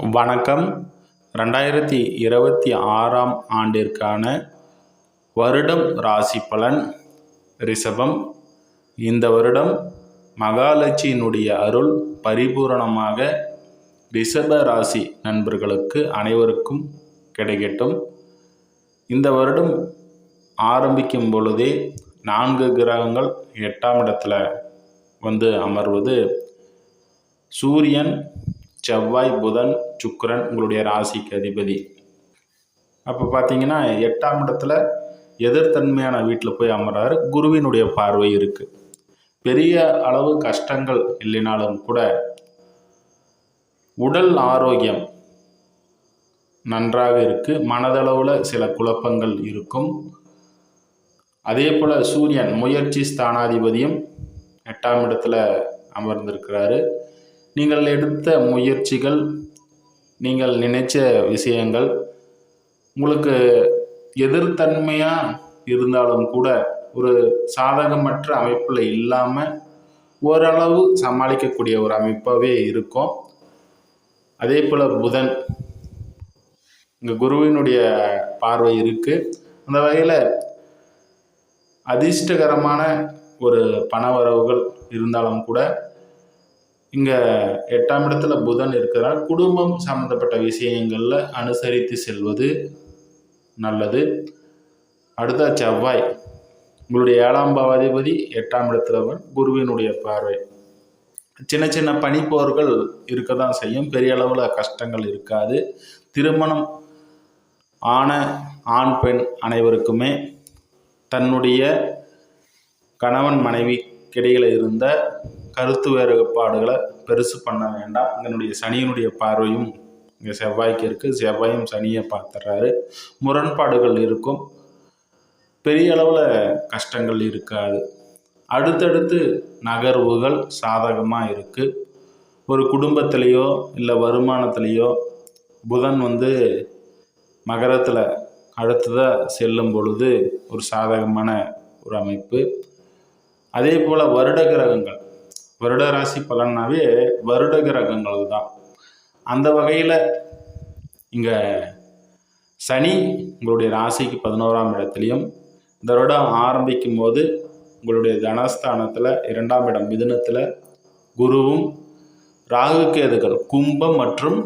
வணக்கம். 2026ஆம் ஆண்டிற்கான வருடம் ராசி பலன் ரிஷபம். இந்த வருடம் மகாலட்சுமியினுடைய அருள் பரிபூரணமாக ரிஷப ராசி நண்பர்களுக்கு அனைவருக்கும் கிடைக்கட்டும். இந்த வருடம் ஆரம்பிக்கும் பொழுதே 4 கிரகங்கள் 8ஆம் இடத்துல வந்து அமர்வது சூரியன், செவ்வாய், புதன், சுக்கிரன் உங்களுடைய ராசிக்கு அதிபதி. அப்போ பார்த்தீங்கன்னா 8ஆம் இடத்துல எதிர்த்தன்மையான வீட்டில் போய் அமர்றாரு. குருவினுடைய பார்வை இருக்குது. பெரிய அளவு கஷ்டங்கள் இல்லைனாலும் கூட உடல் ஆரோக்கியம் நன்றாக இருக்குது. மனதளவில் சில குழப்பங்கள் இருக்கும். அதே போல் சூரியன் முயற்சி ஸ்தானாதிபதியும் 8ஆம் இடத்துல அமர்ந்திருக்கிறாரு. நீங்கள் எடுத்த முயற்சிகள், நீங்கள் நினைச்ச விஷயங்கள் உங்களுக்கு எதிர்த்தன்மையாக இருந்தாலும் கூட ஒரு சாதகமற்ற அமைப்பில் இல்லாமல் ஓரளவு சமாளிக்கக்கூடிய ஒரு அமைப்பாகவே இருக்கும். அதே போல் புதன் இங்கே குருவினுடைய பார்வை இருக்குது. அந்த வகையில் அதிர்ஷ்டகரமான ஒரு பணவரவுகள் இருந்தாலும் கூட இங்கே 8ஆம் இடத்துல புதன் இருக்கிறார். குடும்பம் சம்மந்தப்பட்ட விஷயங்களில் அனுசரித்து செல்வது நல்லது. அடுத்த செவ்வாய் உங்களுடைய 7ஆம் பாவாதிபதி 8ஆம் இடத்துல குருவினுடைய பார்வை. சின்ன சின்ன பனிப்போர்கள் இருக்க தான் செய்யும். பெரிய அளவில் கஷ்டங்கள் இருக்காது. திருமணம் ஆன ஆண் பெண் அனைவருக்குமே தன்னுடைய கணவன் மனைவிக்கிடையில் இருந்த கருத்து வேறுபாடுகளை பெருசு பண்ண வேண்டாம். இதனுடைய சனியினுடைய பார்வையும் இங்கே செவ்வாய்க்கு இருக்குது. செவ்வாயும் சனியை பார்த்துறாரு. முரண்பாடுகள் இருக்கும். பெரிய அளவில் கஷ்டங்கள் இருக்காது. அடுத்தடுத்து நகர்வுகள் சாதகமாக இருக்குது. ஒரு குடும்பத்திலேயோ இல்லை வருமானத்திலேயோ புதன் வந்து மகரத்தில் அடுத்ததாக செல்லும் பொழுது ஒரு சாதகமான ஒரு அமைப்பு. அதே போல் வருட கிரகங்கள், வருட ராசி பலனாவே வருட கிரகங்கள் தான். அந்த வகையில் இங்கே சனி உங்களுடைய ராசிக்கு 11ஆம் இடத்துலையும், இந்த வருடம் ஆரம்பிக்கும் போது உங்களுடைய தனஸ்தானத்தில் 2ஆம் இடம் மிதுனத்தில் குருவும், ராகு கேதுகள் கும்பம் மற்றும்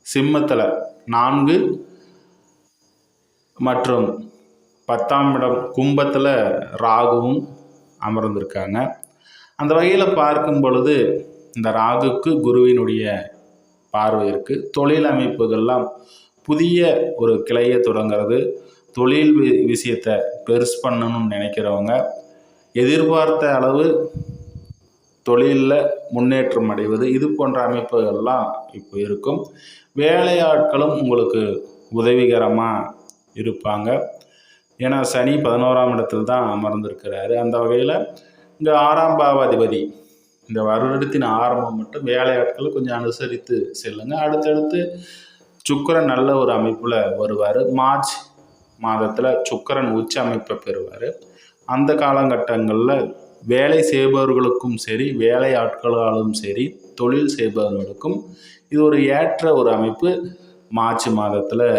சிம்மத்தில் 4 மற்றும் 10ஆம் இடம் கும்பத்தில் ராகுவும் அமர்ந்திருக்காங்க. அந்த வகையில் பார்க்கும் பொழுது இந்த ராகுக்கு குருவினுடைய பார்வை இருக்குது. தொழில் அமைப்புகள்லாம் புதிய ஒரு கிளையை தொடங்கிறது. தொழில் விஷயத்தை பெருசு பண்ணணும்னு நினைக்கிறவங்க எதிர்பார்த்த அளவு தொழிலில் முன்னேற்றம் அடைவது, இது போன்ற அமைப்புகள்லாம் இப்போ இருக்கும். வேலையாட்களும் உங்களுக்கு உதவிகரமாக இருப்பாங்க. ஏன்னா சனி 11ஆம் இடத்தில் தான் அமர்ந்திருக்கிறாரு. அந்த வகையில் இங்கே 6ஆம் பாவாதிபதி இந்த வருடத்தின் ஆரம்பம் மட்டும் வேலையாட்களை கொஞ்சம் அனுசரித்து செல்லுங்க. அடுத்தடுத்து சுக்கிரன் நல்ல ஒரு அமைப்பில் வருவார். மார்ச் மாதத்தில் சுக்கிரன் உச்ச அமைப்பை பெறுவார். அந்த காலகட்டங்களில் வேலை செய்பவர்களுக்கும் சரி, வேலையாட்களாலும் சரி, தொழில் செய்பவர்களுக்கும் இது ஒரு ஏற்ற ஒரு அமைப்பு மார்ச் மாதத்தில்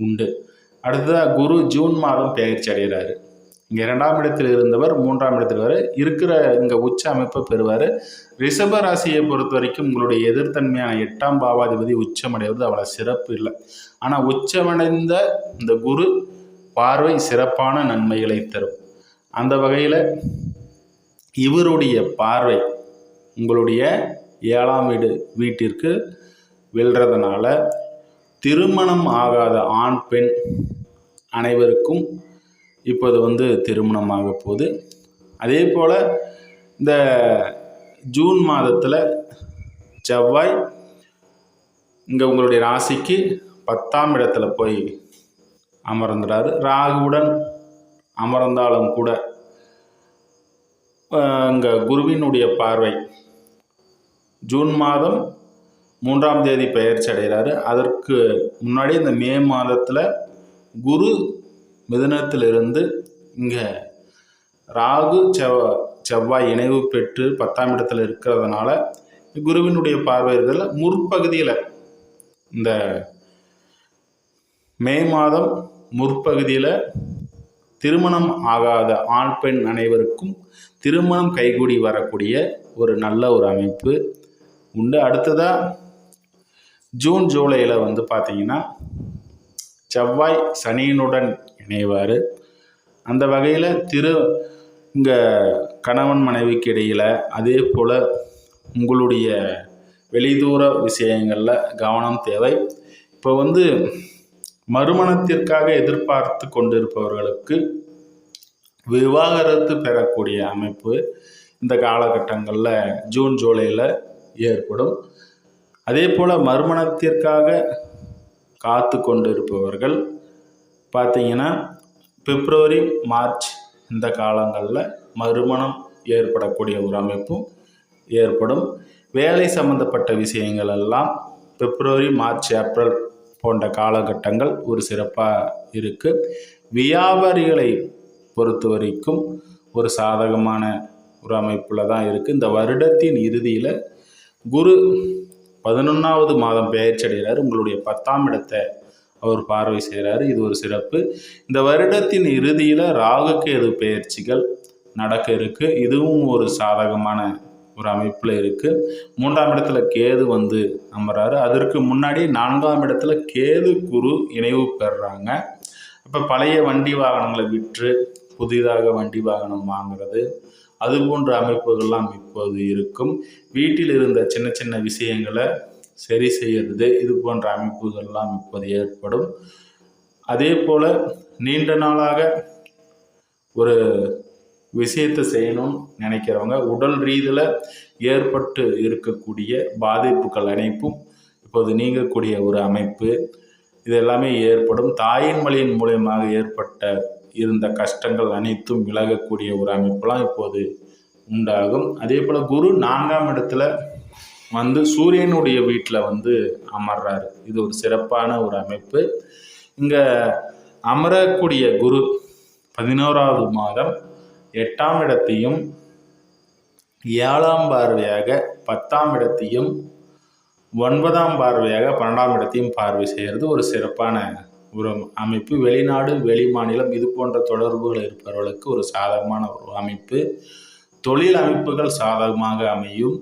உண்டு. அடுத்ததாக குரு ஜூன் மாதம் பெயர்ச்சி அடைகிறாரு. இங்கே 2ஆம் இடத்தில் இருந்தவர் 3ஆம் இடத்தில் வர இருக்கிற இங்கே உச்ச அமைப்பை பெறுவார். ரிஷப ராசியை பொறுத்த வரைக்கும் உங்களுடைய எதிர்த்தன்மையான 8ஆம் பாவாதிபதி உச்சமடைவது அவ்வளோ சிறப்பு இல்லை. ஆனால் உச்சமடைந்த இந்த குரு பார்வை சிறப்பான நன்மைகளை தரும். அந்த வகையில் இவருடைய பார்வை உங்களுடைய 7ஆம் வீட்டிற்கு வெல்றதுனால திருமணம் ஆகாத ஆண் பெண் அனைவருக்கும் இப்போது திருமணமாக போகுது. அதே போல் இந்த ஜூன் மாதத்தில் செவ்வாய் இங்கே உங்களுடைய ராசிக்கு 10ஆம் இடத்துல போய் அமர்ந்துறாரு. ராகுவுடன் அமர்ந்தாலும் கூட இங்கே குருவினுடைய பார்வை ஜூன் மாதம் 3ஆம் தேதி பெயர்ச்சி அடைகிறாரு. அதற்கு முன்னாடி இந்த மே மாதத்தில் குரு மிதுனத்திலிருந்து இங்கே ராகு செவ்வாய் இணைவு பெற்று 10ஆம் இடத்துல இருக்கிறதுனால குருவினுடைய பார்வை இருக்கிறதுல முற்பகுதியில் இந்த மே மாதம் முற்பகுதியில் திருமணம் ஆகாத ஆண் பெண் அனைவருக்கும் திருமணம் கைகூடி வரக்கூடிய ஒரு நல்ல ஒரு அமைப்பு உண்டு. அடுத்ததாக ஜூன் ஜூலையில் பார்த்தீங்கன்னா செவ்வாய் சனியினுடன் இணைவார். அந்த வகையில் இங்கே கணவன் மனைவிக்கு இடையில், அதே போல் உங்களுடைய வெளிதூர விஷயங்களில் கவனம் தேவை. இப்போ மறுமணத்திற்காக எதிர்பார்த்து கொண்டிருப்பவர்களுக்கு விவாகரத்து பெறக்கூடிய அமைப்பு இந்த காலகட்டங்களில் ஜூன் ஜூலையில் ஏற்படும். அதே போல் மறுமணத்திற்காக காத்து கொண்டிருப்பவர்கள் பார்த்தீங்கன்னா பிப்ரவரி மார்ச் இந்த காலங்களில் மறுமணம் ஏற்படக்கூடிய ஒரு அமைப்பும் ஏற்படும். வேலை சம்பந்தப்பட்ட விஷயங்கள் எல்லாம் பிப்ரவரி மார்ச் ஏப்ரல் போன்ற காலகட்டங்கள் ஒரு சிறப்பாக இருக்குது. வியாபாரிகளை பொறுத்த வரைக்கும் ஒரு சாதகமான ஒரு அமைப்பில் தான் இருக்குது. இந்த வருடத்தின் இறுதியில் குரு 11வது மாதம் பெயர்ச்சி அடைகிறார். உங்களுடைய 10ஆம் இடத்தை அவர் பார்வை செய்கிறாரு. இது ஒரு சிறப்பு. இந்த வருடத்தின் இறுதியில் ராகு கேது பெயர்ச்சிகள் நடக்க இருக்குது. இதுவும் ஒரு சாதகமான ஒரு அமைப்பில் இருக்குது. 3ஆம் இடத்துல கேது அமர்றாரு. அதற்கு முன்னாடி 4ஆம் இடத்துல கேது குரு இணைவு பெறுறாங்க. அப்போ பழைய வண்டி வாகனங்களை விற்று புதிதாக வண்டி வாகனம் வாங்குறது, அது போன்ற அமைப்புகள்லாம் இப்போது இருக்கும். வீட்டில் இருந்த சின்ன சின்ன விஷயங்களை சரி செய்கிறது, இது போன்ற அமைப்புகள்லாம் இப்போது ஏற்படும். அதே போல் நீண்ட நாளாக ஒரு விஷயத்தை செய்யணும்னு நினைக்கிறவங்க உடல் ரீதியில் ஏற்பட்டு இருக்கக்கூடிய பாதிப்புகள் அனைத்தும் இப்போது நீங்கக்கூடிய ஒரு அமைப்பு, இது எல்லாமே ஏற்படும். தாயின் வழியின் மூலயமாக ஏற்பட்ட இருந்த கஷ்டங்கள் அனைத்தும் விலகக்கூடிய ஒரு அமைப்பெல்லாம் இப்போது உண்டாகும். அதே போல் குரு 4ஆம் இடத்துல சூரியனுடைய வீட்டில் அமர்றாரு. இது ஒரு சிறப்பான ஒரு அமைப்பு. இங்கே அமரக்கூடிய குரு 11வது மாதம் 8ஆம் இடத்தையும் 7ஆம் பார்வையாக 10ஆம் இடத்தையும் 9ஆம் பார்வையாக 12ஆம் இடத்தையும் பார்வை செய்கிறது ஒரு சிறப்பான ஒரு அமைப்பு. வெளிநாடு வெளி மாநிலம் இது போன்ற தொடர்புகள் இருப்பவர்களுக்கு ஒரு சாதகமான ஒரு அமைப்பு. தொழில் அமைப்புகள் சாதகமாக அமையும்.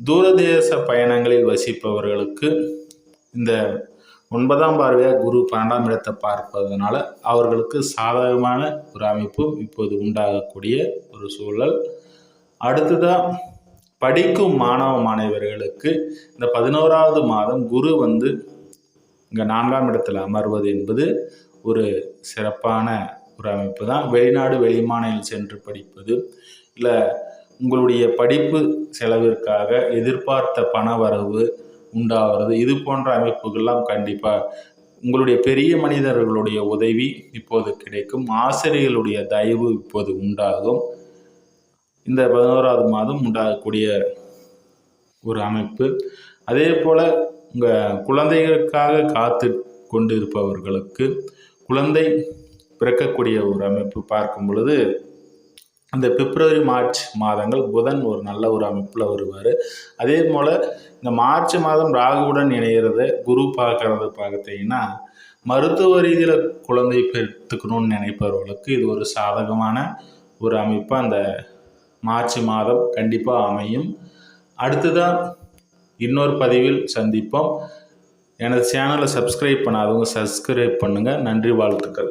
தூரதேச பயணங்களில் வசிப்பவர்களுக்கு இந்த 9ஆம் பார்வையாக குரு 12ஆம் இடத்தை பார்ப்பதனால அவர்களுக்கு சாதகமான ஒரு அமைப்பும் இப்போது உண்டாகக்கூடிய ஒரு சூழல். அடுத்ததாக படிக்கும் மாணவ மாணவர்களுக்கு இந்த 11வது மாதம் குரு இங்கே 4ஆம் இடத்துல அமர்வது என்பது ஒரு சிறப்பான ஒரு அமைப்பு தான். வெளிநாடு வெளிமாநிலம் சென்று படிப்பது, இல்லை உங்களுடைய படிப்பு செலவிற்காக எதிர்பார்த்த பண வரவு உண்டாகிறது, இது போன்ற அமைப்புகள்லாம் கண்டிப்பாக உங்களுடைய பெரிய மனிதர்களுடைய உதவி இப்போது கிடைக்கும். ஆசிரியர்களுடைய தயவு இப்போது உண்டாகும். இந்த 11வது மாதம் உண்டாகக்கூடிய ஒரு அமைப்பு. அதே போல் உங்கள் குழந்தைகளுக்காக காத்து கொண்டு இருப்பவர்களுக்கு குழந்தை பிறக்கக்கூடிய ஒரு அமைப்பு பார்க்கும் பொழுது அந்த பிப்ரவரி மார்ச் மாதங்கள் புதன் ஒரு நல்ல ஒரு அமைப்பில் வருவார். அதே போல் இந்த மார்ச் மாதம் ராகுவுடன் இணைகிறத குரு பார்க்கறது பார்த்தீங்கன்னா மருத்துவ ரீதியில் குழந்தை பெற்றுக்கணும்னு நினைப்பவர்களுக்கு இது ஒரு சாதகமான ஒரு அமைப்பாக அந்த மார்ச் மாதம் கண்டிப்பாக அமையும். அடுத்ததாக இன்னொரு பதிவில் சந்திப்போம். எனது சேனலை சப்ஸ்கிரைப் பண்ணாதவங்க சப்ஸ்கிரைப் பண்ணுங்கள். நன்றி, வாழ்த்துக்கள்.